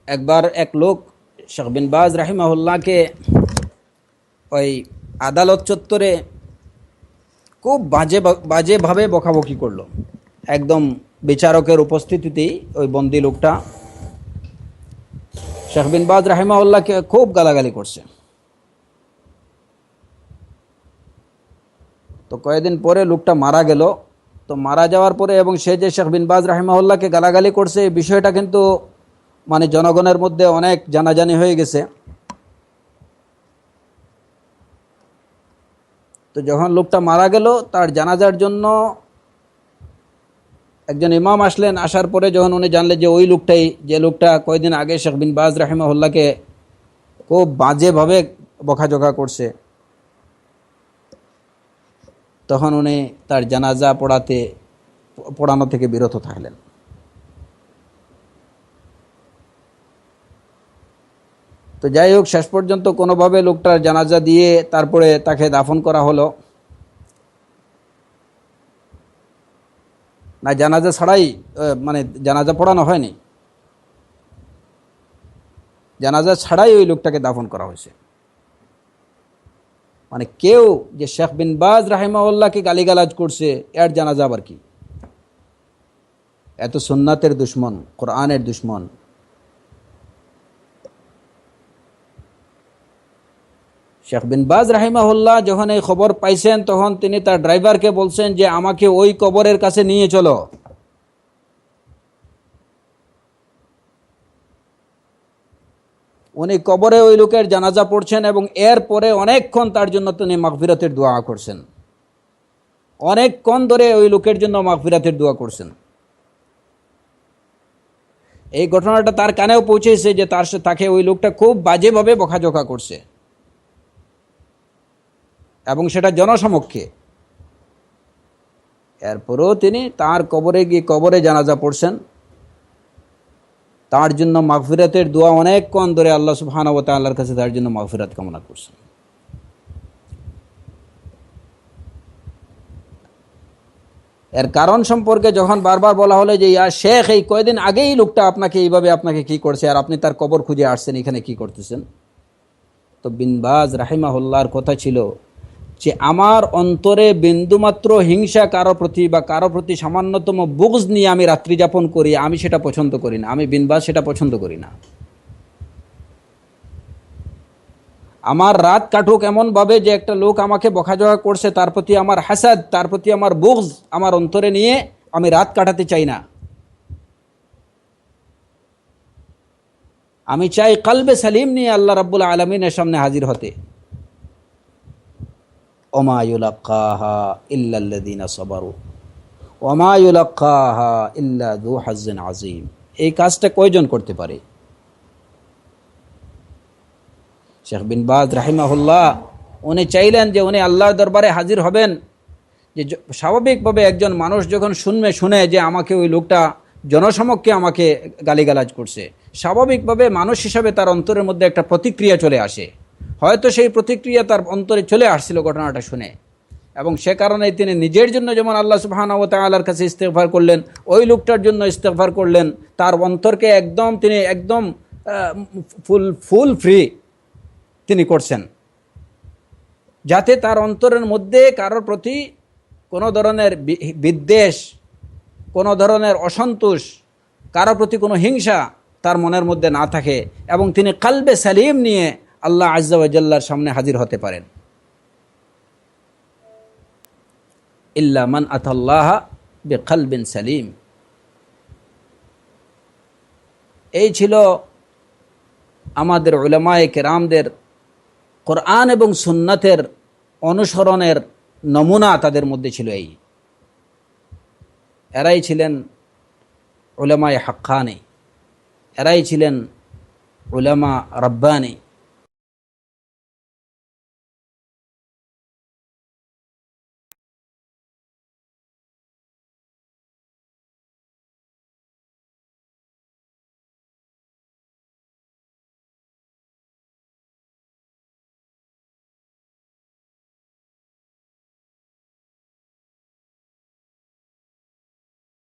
একবার এক লোক শেখ বিন বাজ রাহিমাহুল্লাহকে ওই আদালত চত্বরে খুব বাজেভাবে বকাবকি করলো। একদম বিচারকের উপস্থিতিতেই ওই বন্দি লোকটা শেখ বিন বাজ রাহিমাহুল্লাহকে খুব গালাগালি করছে। তো কয়েকদিন পরে লোকটা মারা গেল। তো মারা যাওয়ার পরে এবং সে যে শেখ বিন বাজ রাহিমাহুল্লাহকে গালাগালি করছে এই বিষয়টা কিন্তু মানে জনগণের মধ্যে অনেক জানাজানি হয়ে গেছে। তো যখন লোকটা মারা গেল তার জানাজার জন্য একজন ইমাম আসলেন। আসার পরে যখন উনি জানলেন যে ওই লোকটাই, যে লোকটা কয়েকদিন আগে শেখ বিন বাজ রাহিমাহুল্লাহকে খুব বাজেভাবে বকাঝকা করছে, তখন উনি তার জানাজা পড়ানো থেকে বিরত থাকলেন। তো যাই হোক, শেষ পর্যন্ত কোনোভাবে লোকটার জানাজা দিয়ে তারপরে তাকে দাফন করা হলো। না, জানাজা ছাড়াই মানে জানাজা পড়ানো হয়নি, জানাজা ছাড়াই ওই লোকটাকে দাফন করা হয়েছে। মানে কেউ যে শেখ বিন বাজ রাহিমাহুল্লাহকে গালিগালাজ করছে এর জানাজা আবার কি? এত সুন্নাতের দুশ্মন, কোরআনের দুশ্মন। শেখ বিন বাজ রাহিমাহুল্লাহ যখন এই খবর পাইছেন তখন তিনি তার ড্রাইভারকে বলছেন যে আমাকে ওই কবরের কাছে নিয়ে চলো। উনি কবরে ওই লোকের জানাজা পড়ছেন এবং এরপরে অনেকক্ষণ তার জন্য তিনি মাগফিরাতের দোয়া করছেন। অনেকক্ষণ ধরে ওই লোকের জন্য মাগফিরাতের দোয়া করছেন। এই ঘটনাটা তার কানেও পৌঁছেছে যে তাকে ওই লোকটা খুব বাজেভাবে বকাঝকা করছে এবং সেটা জনসমক্ষে। এরপরেও তিনি তার কবরে গিয়ে কবরে জানাজা পড়ছেন, তার জন্য মাগফিরাতের দোয়া অনেকক্ষণ ধরে আল্লাহ সুবহানাহু ওয়া তাআলার কাছে তার জন্য মাগফিরাত কামনা করছেন। এর কারণ সম্পর্কে যখন বারবার বলা হলো যে ইয়া শেখ, এই কয়দিন আগেই লোকটা আপনাকে কি করছে আর আপনি তার কবর খুঁজে আসছেন, এখানে কি করতেছেন? তো বিন বাজ রাহিমাহুল্লাহর কথা ছিল যে আমার অন্তরে বিন্দুমাত্র হিংসা কারো প্রতি বা কারো প্রতি সামান্যতম বুগজ নিয়ে আমি রাত্রি যাপন করি, আমি সেটা পছন্দ করি না। আমি বিন বাজ সেটা পছন্দ করি না। আমার রাত কাটুক এমনভাবে যে একটা লোক আমাকে বকাঝকা করছে তার প্রতি আমার হাসাদ, তার প্রতি আমার বুগজ আমার অন্তরে নিয়ে আমি রাত কাটাতে চাই না। আমি চাই কলবে সালিম নিয়ে আল্লাহ রাব্বুল আলামিনের সামনে হাজির হতে। ওমা ইউলাক্কাহা ইল্লাল্লাযীনা সাবারু ওমা ইউলাক্কাহা ইল্লা যু হাজ্জিন আযীম। এই কাজটা কয়জন করতে পারে? শেখ বিন বাজ রাহিমাহুল্লাহ উনি চাইলেন যে উনি আল্লাহর দরবারে হাজির হবেন। যে স্বাভাবিকভাবে একজন মানুষ যখন শুনে যে আমাকে ওই লোকটা জনসমক্ষে আমাকে গালিগালাজ করছে, স্বাভাবিকভাবে মানুষ হিসাবে তার অন্তরের মধ্যে একটা প্রতিক্রিয়া চলে আসে। হয়তো সেই প্রতিক্রিয়া তার অন্তরে চলে আসছিল ঘটনাটা শুনে, এবং সে কারণে তিনি নিজের জন্য যেমন আল্লাহ সুবহানাহু ওয়া তাআলার কাছে ইস্তেগফার করলেন, ওই লোকটার জন্য ইস্তেগফার করলেন। তার অন্তরকে তিনি একদম ফুল ফ্রি তিনি করছেন, যাতে তার অন্তরের মধ্যে কারোর প্রতি কোনো ধরনের বিদ্বেষ, কোনো ধরনের অসন্তোষ, কারোর প্রতি কোনো হিংসা তার মনের মধ্যে না থাকে এবং তিনি কলবে সালিম নিয়ে আল্লাহ আজ্জা ওয়া জাল্লার সামনে হাজির হতে পারেন। ইল্লা মান আতাল্লাহা বিকলবিন সালিম। এই ছিল আমাদের উলামায়ে কেরামদের কোরআন এবং সুন্নাতের অনুসরণের নমুনা তাদের মধ্যে ছিল। এরাই ছিলেন উলামায়ে হাক্কানি, এরাই ছিলেন উলামা রব্বানি।